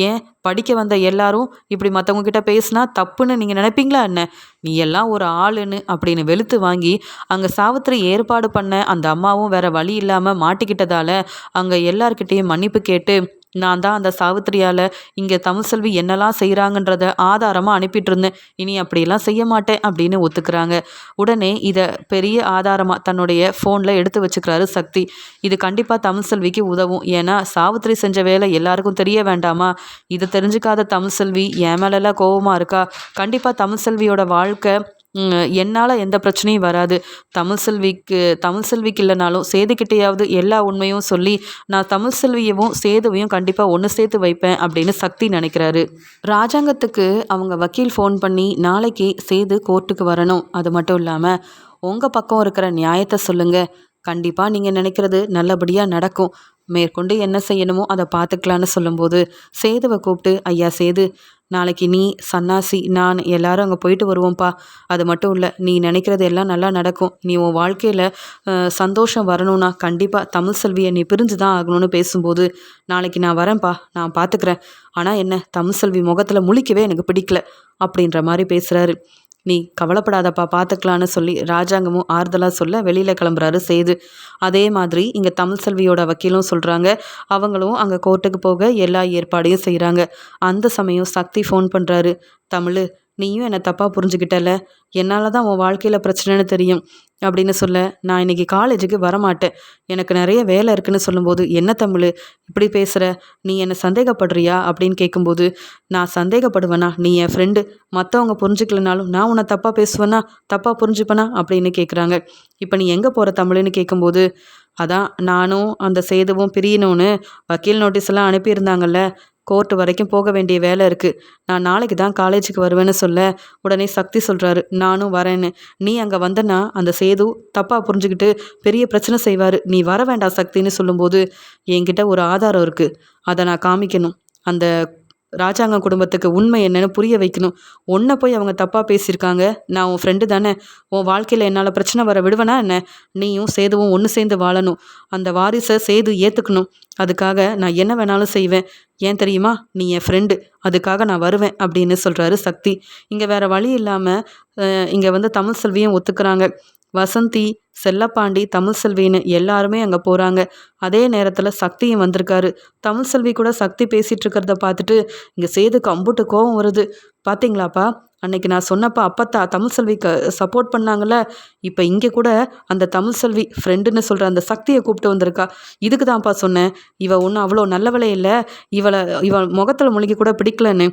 ஏன் படிக்க வந்த எல்லாரும் இப்படி மற்றவங்க கிட்ட பேசினா தப்புன்னு நீங்கள் நினைப்பீங்களா என்ன? நீ எல்லாம் ஒரு ஆளுன்னு அப்படின்னு வெளுத்து வாங்கி அங்கே சாவித்திரி ஏற்பாடு பண்ண அந்த அம்மாவும் வேற வழி இல்லாமல் மாட்டிக்கிட்டதால அங்கே எல்லார்கிட்டேயும் மன்னிப்பு கேட்டு, நான் தான் அந்த சாவித்திரியால் இங்கே தமிழ்செல்வி என்னெல்லாம் செய்கிறாங்கன்றத ஆதாரமாக அனுப்பிட்டு இருந்தேன், இனி அப்படியெல்லாம் செய்ய மாட்டேன் அப்படின்னு ஒத்துக்கிறாங்க. உடனே இதை பெரிய ஆதாரமாக தன்னுடைய ஃபோனில் எடுத்து வச்சுக்கிறாரு சக்தி. இது கண்டிப்பாக தமிழ்செல்விக்கு உதவும். ஏன்னா சாவித்திரி செஞ்ச வேலை எல்லாருக்கும் தெரிய வேண்டாமா? இதை தெரிஞ்சுக்காத தமிழ்செல்வி என் மேலெல்லாம் கோபமாக இருக்கா. கண்டிப்பாக தமிழ்செல்வியோட வாழ்க்கை என்னால் எந்த பிரச்சனையும் வராது. தமிழ்செல்விக்கு இல்லைனாலும் சேதுக்கிட்டையாவது எல்லா உண்மையும் சொல்லி நான் தமிழ்செல்வியவும் சேதுவையும் கண்டிப்பாக ஒன்று சேர்த்து வைப்பேன் அப்படின்னு சக்தி நினைக்கிறாரு. ராஜாங்கத்துக்கு அவங்க வக்கீல் ஃபோன் பண்ணி நாளைக்கு சேது கோர்ட்டுக்கு வரணும், அது மட்டும் இல்லாமல் உங்கள் பக்கம் இருக்கிற நியாயத்தை சொல்லுங்கள், கண்டிப்பாக நீங்கள் நினைக்கிறது நல்லபடியாக நடக்கும், மேற்கொண்டு என்ன செய்யணுமோ அதை பார்த்துக்கலான்னு சொல்லும்போது சேதுவை கூப்பிட்டு, ஐயா சேது, நாளைக்கு நீ சன்னாசி நான் எல்லாரும் அங்கே போயிட்டு வருவோம்ப்பா. அது மட்டும் இல்லை, நீ நினைக்கிறது எல்லாம் நல்லா நடக்கும். நீ உன் வாழ்க்கையில் சந்தோஷம் வரணும்னா கண்டிப்பாக தமிழ்செல்வியை நீ பிரிஞ்சு தான் ஆகணும்னு பேசும்போது, நாளைக்கு நான் வரேன்ப்பா, நான் பார்த்துக்கிறேன், ஆனால் என்ன தமிழ்செல்வி முகத்தில் முழிக்கவே எனக்கு பிடிக்கல அப்படின்ற மாதிரி பேசுகிறாரு. நீ கவலைப்படாதப்பா, பார்த்துக்கலான்னு சொல்லி ராஜாங்கமும் ஆறுதலாக சொல்ல வெளியில் கிளம்புறாரு சேது. அதே மாதிரி இங்கே தமிழ்செல்வியோட வக்கீலும் சொல்கிறாங்க. அவங்களும் அங்கே கோர்ட்டுக்கு போக எல்லா ஏற்பாடையும் செய்கிறாங்க. அந்த சமயம் சக்தி ஃபோன் பண்ணுறாரு. தமிழ், நீயும் என்னை தப்பாக புரிஞ்சுக்கிட்டல, என்னால் தான் உன் வாழ்க்கையில் பிரச்சனைன்னு தெரியும் அப்படின்னு சொல்ல, நான் இன்றைக்கி காலேஜுக்கு வரமாட்டேன், எனக்கு நிறைய வேலை இருக்குன்னு சொல்லும்போது, என்ன தமிழ் இப்படி பேசுகிற, நீ என்னை சந்தேகப்படுறியா அப்படின்னு கேட்கும்போது, நான் சந்தேகப்படுவேனா? நீ என் ஃப்ரெண்டு, மற்றவங்க புரிஞ்சுக்கலனாலும் நான் உன்னை தப்பாக பேசுவேனா, தப்பாக புரிஞ்சுப்பேனா அப்படின்னு கேட்குறாங்க. இப்போ நீ எங்கே போகிற தமிழ்னு கேட்கும்போது, அதான் நானும் அந்த சேதுவும் பிரியணும்னு வக்கீல் நோட்டீஸ் எல்லாம் அனுப்பியிருந்தாங்கல்ல, கோர்ட்டு வரைக்கும் போக வேண்டிய வேலை இருக்குது, நான் நாளைக்கு தான் காலேஜுக்கு வருவேன்னு சொல்ல, உடனே சக்தி சொல்கிறாரு, நானும் வரேன்னு. நீ அங்கே வந்தனா அந்த சேது தப்பாக புரிஞ்சுக்கிட்டு பெரிய பிரச்சனை செய்வார், நீ வர வேண்டாம் சக்தின்னு சொல்லும்போது, என்கிட்ட ஒரு ஆதாரம் இருக்குது, அதை நான் காமிக்கணும். அந்த ராஜாங்க குடும்பத்துக்கு உண்மை என்னன்னு புரிய வைக்கணும். உன்னை போய் அவங்க தப்பாக பேசியிருக்காங்க. நான் உன் ஃப்ரெண்டு தானே. உன் வாழ்க்கையில் என்னால் பிரச்சனை வர விடுவேனா என்ன? நீயும் சேதுவும் ஒன்று சேர்ந்து வாழணும். அந்த வாரிசை சேது ஏற்றுக்கணும். அதுக்காக நான் என்ன வேணாலும் செய்வேன். ஏன் தெரியுமா? நீ என் ஃப்ரெண்டு. அதுக்காக நான் வருவேன் அப்படின்னு சொல்கிறாரு சக்தி. இங்கே வேற வழி இல்லாமல் இங்கே வந்து தமிழ் செல்வியும் ஒத்துக்கிறாங்க. வசந்தி, செல்லப்பாண்டி, தமிழ்செல்வின்னு எல்லாருமே அங்கே போகிறாங்க. அதே நேரத்தில் சக்தியும் வந்திருக்காரு. தமிழ்செல்வி கூட சக்தி பேசிகிட்டு இருக்கிறத பார்த்துட்டு இங்கே சேதுக்கு அம்புட்டு கோவம் வருது. பார்த்தீங்களாப்பா, அன்னைக்கு நான் சொன்னப்போ அப்பத்தா தமிழ்செல்விக்கு சப்போர்ட் பண்ணாங்கல்ல, இப்போ இங்கே கூட அந்த தமிழ்செல்வி ஃப்ரெண்டுன்னு சொல்கிற அந்த சக்தியை கூப்பிட்டு வந்திருக்கா. இதுக்கு தான்ப்பா சொன்னேன், இவ ஒன்றும் அவ்வளோ நல்லவளே இல்லை, இவள் முகத்தில் முழுகி கூட பிடிக்கலன்னு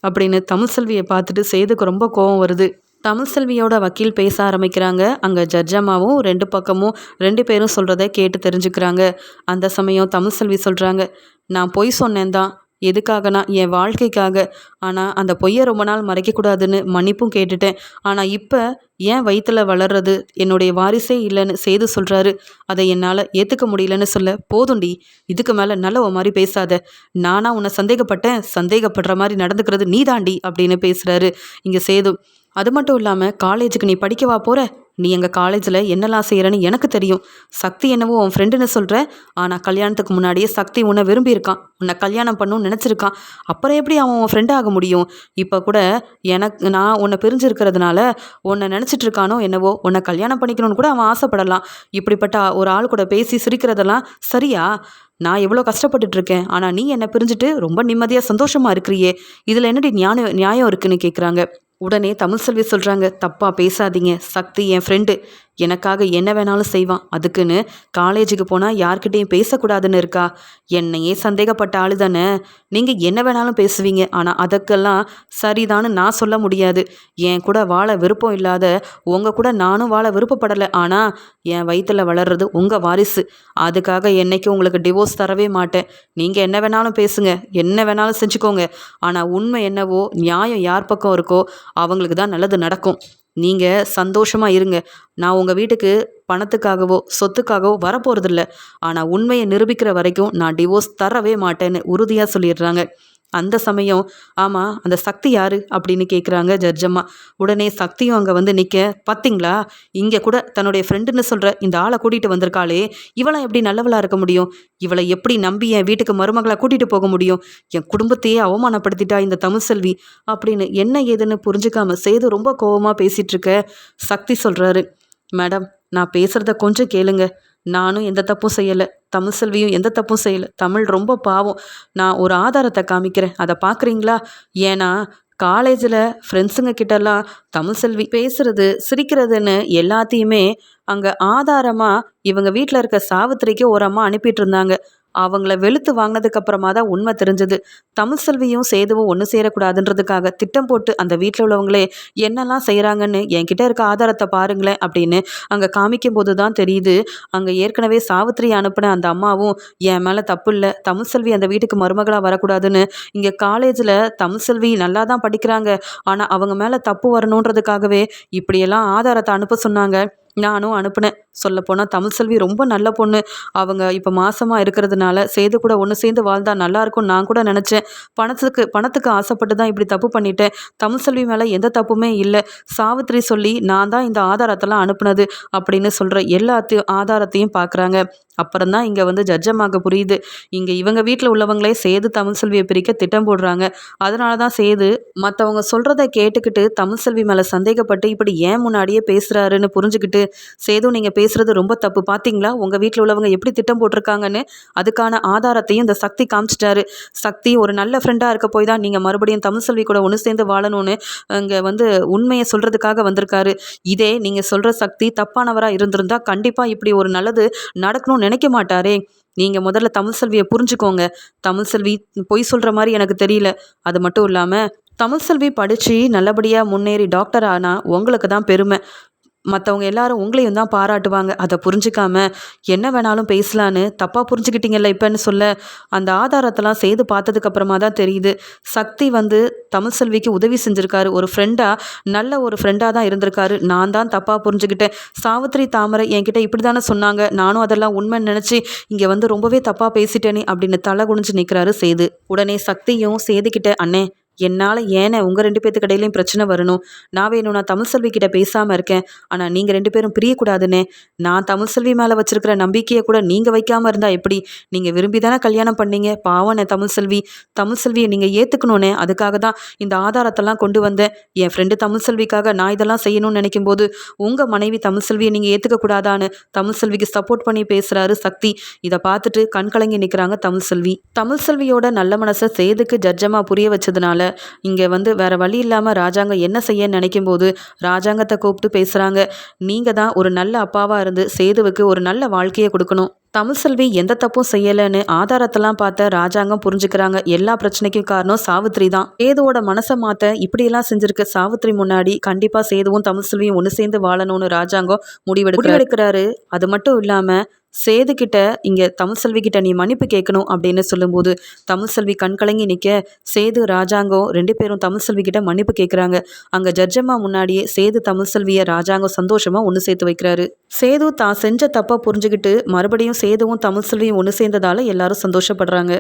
அப்படின்னு தமிழ்செல்வியை பார்த்துட்டு சேதுக்கு ரொம்ப கோவம் வருது. தமிழ்செல்வியோட வக்கீல் பேச ஆரம்பிக்கிறாங்க. அங்கே ஜட்ஜம்மாவும் 2 பக்கமும் 2 பேரும் சொல்கிறத கேட்டு தெரிஞ்சுக்கிறாங்க. அந்த சமயம் தமிழ்செல்வி சொல்கிறாங்க, நான் பொய் சொன்னேன் தான். எதுக்காகனா என் வாழ்க்கைக்காக. ஆனால் அந்த பொய்யை ரொம்ப நாள் மறைக்கக்கூடாதுன்னு மன்னிப்பும் கேட்டுட்டேன். ஆனால் இப்போ ஏன் வயிற்றுல வளர்றது என்னுடைய வாரிசே இல்லைன்னு சேது சொல்கிறாரு. அதை என்னால் ஏற்றுக்க முடியலன்னு சொல்ல, போதுண்டி, இதுக்கு மேலே நல்லவ மாதிரி பேசாத. நானா உன்னை சந்தேகப்பட்டேன்? சந்தேகப்படுற மாதிரி நடந்துக்கிறது நீ தாண்டி அப்படின்னு பேசுகிறாரு இங்கே சேது. அது மட்டும் இல்லாமல் காலேஜுக்கு நீ படிக்கவா போகிற? நீ எங்கள் காலேஜில் என்னெல்லாம் செய்கிறன்னு எனக்கு தெரியும். சக்தி என்னவோ உன் ஃப்ரெண்டுன்னு சொல்கிற. ஆனால் கல்யாணத்துக்கு முன்னாடியே சக்தி உன்னை விரும்பியிருக்கான். உன்னை கல்யாணம் பண்ணணும்னு நினச்சிருக்கான். அப்புறம் எப்படி அவன் உன் ஃப்ரெண்டு ஆக முடியும்? இப்போ கூட நான் உன்னை பிரிஞ்சிருக்கிறதுனால உன்னை நினச்சிட்டு இருக்கானோ என்னவோ, உன்னை கல்யாணம் பண்ணிக்கணும்னு கூட அவன் ஆசைப்படலாம். இப்படிப்பட்ட ஒரு ஆள் கூட பேசி சிரிக்கிறதெல்லாம் சரியா? நான் எவ்வளோ கஷ்டப்பட்டுட்டு இருக்கேன். ஆனால் நீ என்னை பிரிஞ்சுட்டு ரொம்ப நிம்மதியாக சந்தோஷமாக இருக்கிறியே. இதில் என்னடி நியாயம் இருக்குன்னு கேட்குறாங்க. உடனே தமிழ்செல்வி சொல்கிறாங்க, தப்பாக பேசாதீங்க. சக்தி என் ஃப்ரெண்டு. எனக்காக என்ன வேணாலும் செய்வான். அதுக்குன்னு காலேஜுக்கு போனால் யார்கிட்டையும் பேசக்கூடாதுன்னு இருக்கா? என்னையே சந்தேகப்பட்ட ஆளு தானே. நீங்கள் என்ன வேணாலும் பேசுவீங்க. ஆனால் அதற்கெல்லாம் சரிதான்னு நான் சொல்ல முடியாது. என் கூட வாழ விருப்பம் இல்லாத உங்கள் கூட நானும் வாழ விருப்பப்படலை. ஆனால் என் வயிற்றில் வளர்றது உங்கள் வாரிசு. அதுக்காக என்னைக்கும் உங்களுக்கு டிவோர்ஸ் தரவே மாட்டேன். நீங்கள் என்ன வேணாலும் பேசுங்க, என்ன வேணாலும் செஞ்சுக்கோங்க. ஆனால் உண்மை என்னவோ, நியாயம் யார் பக்கம் இருக்கோ அவங்களுக்கு தான் நல்லது நடக்கும். நீங்கள் சந்தோஷமாக இருங்க. நான் உங்கள் வீட்டுக்கு பணத்துக்காகவோ சொத்துக்காகவோ வரப்போகிறதில்ல. ஆனால் உண்மையை நிரூபிக்கிற வரைக்கும் நான் டிவோர்ஸ் தரவே மாட்டேன்னு உறுதியாக சொல்லிடுறாங்க. அந்த சமயம், ஆமாம், அந்த சக்தி யார் அப்படின்னு கேட்குறாங்க ஜட்ஜம்மா. உடனே சக்தியும் அங்கே வந்து நிற்க, பார்த்தீங்களா, இங்கே கூட தன்னுடைய ஃப்ரெண்டுன்னு சொல்கிற இந்த ஆளை கூட்டிகிட்டு வந்திருக்காளே, இவளை எப்படி நல்லவளாக இருக்க முடியும்? இவளை எப்படி நம்பி என் வீட்டுக்கு மருமகளாக கூட்டிகிட்டு போக முடியும்? என் குடும்பத்தையே அவமானப்படுத்திட்டா இந்த தமிழ்செல்வி அப்படின்னு என்ன ஏதுன்னு புரிஞ்சுக்காம சேது ரொம்ப கோபமாக பேசிகிட்டு இருக்க சக்தி சொல்கிறாரு, மேடம், நான் பேசுகிறத கொஞ்சம் கேளுங்க. நானும் எந்த தப்பும் செய்யலை, தமிழ்செல்வியும் எந்த தப்பும் செய்யலை. தமிழ் ரொம்ப பாவம். நான் ஒரு ஆதாரத்தை காமிக்கிறேன், அதை பார்க்குறீங்களா? ஏன்னா காலேஜில் ஃப்ரெண்ட்ஸுங்க கிட்டலாம் தமிழ்செல்வி பேசுறது சிரிக்கிறதுன்னு எல்லாத்தையுமே அங்கே ஆதாரமாக இவங்க வீட்டில் இருக்க சாவித்திரிக்கு ஒரு அம்மா அனுப்பிட்டு இருந்தாங்க. அவங்கள வெளுத்து வாங்கினதுக்கு அப்புறமா தான் உண்மை தெரிஞ்சது. தமிழ்செல்வியும் சேதுவும் ஒன்று சேரக்கூடாதுன்றதுக்காக திட்டம் போட்டு அந்த வீட்டில் உள்ளவங்களே என்னெல்லாம் செய்கிறாங்கன்னு என்கிட்ட இருக்க ஆதாரத்தை பாருங்களேன் அப்படின்னு அங்கே காமிக்கும் போது தான் தெரியுது. அங்கே ஏற்கனவே சாவித்திரி அனுப்பின அந்த அம்மாவும் என் மேலே தப்பு இல்லை, தமிழ்செல்வி அந்த வீட்டுக்கு மருமகளாக வரக்கூடாதுன்னு இங்கே காலேஜில் தமிழ்செல்வி நல்லா தான் படிக்கிறாங்க, ஆனால் அவங்க மேலே தப்பு வரணுன்றதுக்காகவே இப்படியெல்லாம் ஆதாரத்தை அனுப்ப சொன்னாங்க. நானும் அனுப்புனேன். சொல்லப்போனால் தமிழ்செல்வி ரொம்ப நல்ல பொண்ணு. அவங்க இப்போ மாசமாக இருக்கிறதுனால சேது கூட ஒன்று சேர்ந்து வாழ்ந்தா நல்லாயிருக்கும் நான் கூட நினச்சேன். பணத்துக்கு ஆசைப்பட்டு தான் இப்படி தப்பு பண்ணிட்டேன். தமிழ்செல்வி மேலே எந்த தப்புமே இல்லை. சாவித்திரி சொல்லி நான் தான் இந்த ஆதாரத்தெல்லாம் அனுப்புனது அப்படின்னு சொல்கிற ஆதாரத்தையும் பார்க்குறாங்க. அப்புறம் தான் இங்கே வந்து ஜட்ஜம்மாவுக்கு புரியுது, இங்கே இவங்க வீட்டில் உள்ளவங்களே சேது தமிழ்செல்வியை பிரிக்க திட்டம் போடுறாங்க. அதனால தான் சேது மற்றவங்க சொல்கிறத கேட்டுக்கிட்டு தமிழ்செல்வி மேலே சந்தேகப்பட்டு இப்படி ஏன் முன்னாடியே பேசுகிறாருன்னு புரிஞ்சுக்கிட்டு, சேது நீங்கள் பேசுகிறது ரொம்ப தப்பு, பார்த்தீங்களா உங்கள் வீட்டில் உள்ளவங்க எப்படி திட்டம் போட்டிருக்காங்கன்னு அதுக்கான ஆதாரத்தையும் இந்த சக்தி காமிச்சிட்டாரு. சக்தி ஒரு நல்ல ஃப்ரெண்டாக இருக்க போய் தான் நீங்கள் மறுபடியும் தமிழ்செல்வி கூட ஒன்று சேர்ந்து வாழணும்னு இங்கே வந்து உண்மையை சொல்கிறதுக்காக வந்திருக்காரு. இதே நீங்கள் சொல்கிற சக்தி தப்பானவராக இருந்திருந்தா கண்டிப்பாக இப்படி ஒரு நல்லது நடக்கணும்னு நினைக்க மாட்டாரே. நீங்கள் முதல்ல தமிழ்செல்வியை புரிஞ்சுக்கோங்க. தமிழ்செல்வி பொய் சொல்கிற மாதிரி எனக்கு தெரியல. அது மட்டும் இல்லாமல் தமிழ்செல்வி படித்து நல்லபடியாக முன்னேறி டாக்டர் ஆனால் உங்களுக்கு தான் பெருமை. மற்றவங்க எல்லாரும் உங்களையும் தான் பாராட்டுவாங்க. அதை புரிஞ்சுக்காம என்ன வேணாலும் பேசலான்னு தப்பாக புரிஞ்சுக்கிட்டீங்கல்ல இப்பன்னு சொல்ல, அந்த ஆதாரத்தெல்லாம் சேது பார்த்ததுக்கு அப்புறமா தான் தெரியுது. சக்தி வந்து தமிழ்செல்விக்கு உதவி செஞ்சிருக்காரு. ஒரு ஃப்ரெண்டா, நல்ல ஒரு ஃப்ரெண்டா தான் இருந்திருக்காரு. நான் தான் தப்பாக புரிஞ்சுக்கிட்டேன். சாவித்திரி தாமரை என்கிட்ட இப்படி தானே சொன்னாங்க. நானும் அதெல்லாம் உண்மைன்னு நினச்சி இங்கே வந்து ரொம்பவே தப்பாக பேசிட்டேனே அப்படின்னு தலை குனிஞ்சு நிற்கிறாரு சேது. உடனே சக்தியும் சேதுக்கிட்ட, அண்ணே என்னால் ஏனே உங்கள் 2 பேத்துக்கு இடையிலையும் பிரச்சனை வரணும். நான் வேணும் தமிழ்செல்வி கிட்ட பேசாமல் இருக்கேன். ஆனால் நீங்கள் 2 பேரும் பிரியக்கூடாதுன்னே. நான் தமிழ்செல்வி மேலே வச்சிருக்கிற நம்பிக்கையை கூட நீங்கள் வைக்காமல் இருந்தால் எப்படி? நீங்கள் விரும்பி தானே கல்யாணம் பண்ணீங்க. பாவனே தமிழ்செல்வியை நீங்கள் ஏற்றுக்கணுன்னே. அதுக்காக தான் இந்த ஆதாரத்தெல்லாம் கொண்டு வந்தேன். என் ஃப்ரெண்டு தமிழ்செல்விக்காக நான் இதெல்லாம் செய்யணும்னு நினைக்கும் போது உங்கள் மனைவி தமிழ்செல்வியை நீங்கள் ஏற்றுக்கக்கூடாதான்னு தமிழ்செல்விக்கு சப்போர்ட் பண்ணி பேசுகிறாரு சக்தி. இதை பார்த்துட்டு கண் கலங்கி நிற்கிறாங்க தமிழ்செல்வியோட நல்ல மனசை சேதுக்கு ஜட்ஜமாக புரிய வச்சதுனால இங்கே வந்து வேற வழி இல்லாமல் ராஜாங்கம் என்ன செய்ய நினைக்கும் போது ராஜாங்கத்தை கூப்பிட்டு பேசுகிறாங்க. நீங்கள் தான் ஒரு நல்ல அப்பாவாக இருந்து சேதுவுக்கு ஒரு நல்ல வாழ்க்கையை கொடுக்கணும். தமிழ்செல்வி எந்த தப்பும் செய்யலைன்னு ஆதாரத்தெல்லாம் பார்த்த ராஜாங்கம் புரிஞ்சுக்கிறாங்க. எல்லா பிரச்சனைக்கும் காரணம் சாவித்திரி தான். சேதுவோட மனசை மாற்ற இப்படியெல்லாம் செஞ்சிருக்க சாவித்திரி முன்னாடி கண்டிப்பாக சேதுவும் தமிழ்செல்வியும் ஒன்று சேர்ந்து வாழணும்னு ராஜாங்கம் முடிவெடுக்கிறாரு. அது மட்டும் இல்லாமல் சேது கிட்ட இங்கே தமிழ்செல்வி கிட்ட நீ மன்னிப்பு கேட்கணும் அப்படின்னு சொல்லும்போது தமிழ்செல்வி கண் கலங்கி நிற்க சேது ராஜாங்கம் 2 பேரும் தமிழ்செல்வி கிட்ட மன்னிப்பு கேட்குறாங்க. அங்கே ஜட்ஜம்மா முன்னாடியே சேது தமிழ்செல்வியை ராஜாங்கம் சந்தோஷமாக ஒன்று சேர்த்து வைக்கிறாரு. சேது தான் செஞ்ச தப்பை புரிஞ்சுக்கிட்டு மறுபடியும் சேதுவும் தமிழ்செல்வியும் ஒன்று சேர்ந்ததால எல்லாரும் சந்தோஷப்படுறாங்க.